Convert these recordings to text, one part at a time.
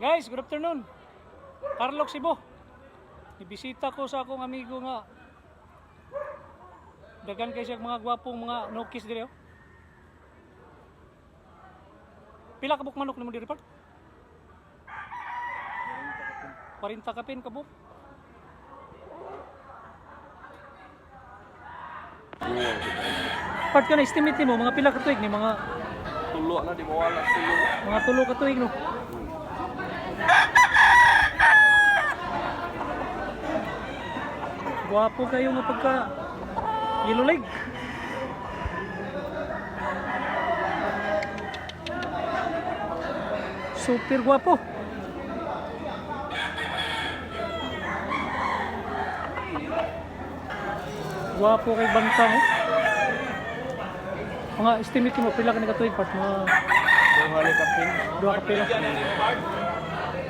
Guys, good afternoon. Carlox Cebu. Ibisita ko sa akong amigo nga dagan kay siya mga gwapong mga nokis dire. Pila ka buk manok nimo di report? 40 kapin ka buk. Part ka na estimate mo mga pila ka tuig ni mga Tulo na di mawala tulo. mga tulo ka tuig no. Gwapo kayo nga pagka ilulig. Super gwapo. Gwapo kay bantang. Mga estimate mo pila ka ni katuig part mga Duhali kapin. dua ka pila.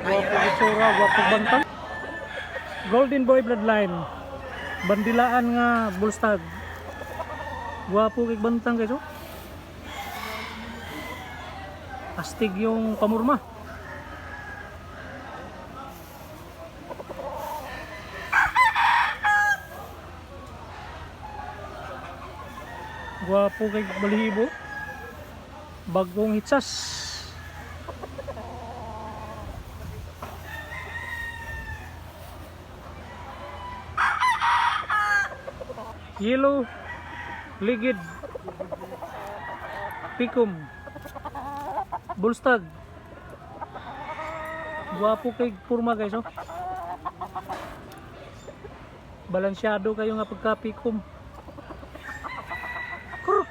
Gwapo itsura, gwapo bantang. Golden Boy Bloodline. Bandilaan nga Bullstag. Gwapo kay bantang kayo. Astig yung pamurma. Gwapo kay balihibo. Bagong hitsas. Yellow Ligid Pikum Bullstag. Gwapo kay purma guys oh. Balansyado kayo nga pagka pikum. Kuruk.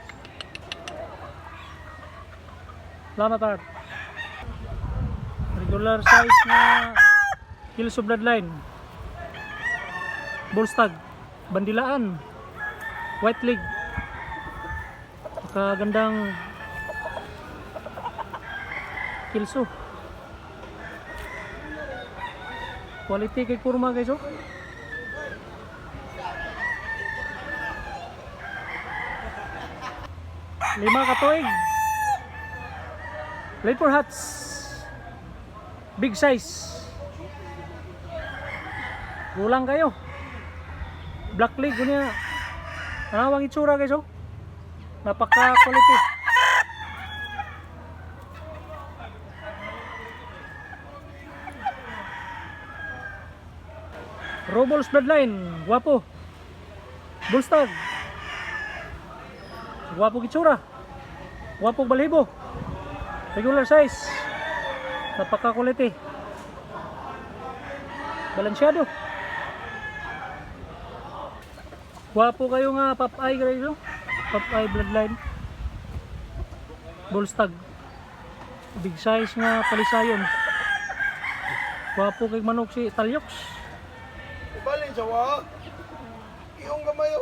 Salamat art. Regular size na Kills of Bloodline Bullstag. Bandilaan White Leg. Kagandang kilso. Quality kay kurma guys oh. Lima ka tuig. Late for hats. Big size. Gulang kayo. Black leg kunya. Anawang itsura guys oh. Napaka quality. Robles Bloodline, guwapo. Bullstag. Guwapo itsura. Guwapo balibo. Regular size. Napaka quality. Balansyado. Guwapo kayo nga Popeye guys oh. Popeye Bloodline Bullstag. Big size nga palisayon. Guwapo kay manok si Talyox. Ibalin sa wa. Iyong gamayo.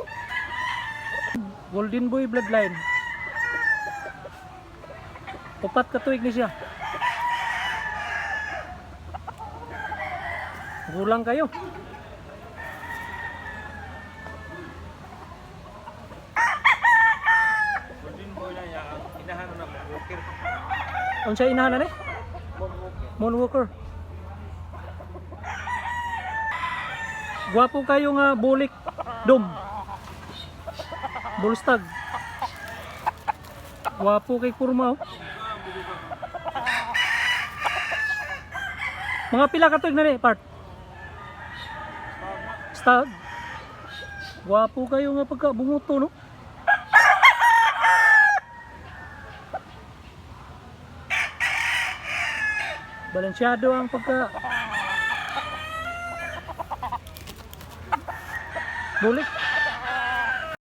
Golden Boy Bloodline. Upat ka tuig ni siya. Gulang kayo. Ang siya inahanan eh? Moonwalker. Gwapo kayo nga bulik dom. Bullstag. Gwapo kay kurma oh. Mga pila ka tuig na ni part? Stag. Gwapo kayo nga pagka bunguto no? Balansyado ang pagka bulik.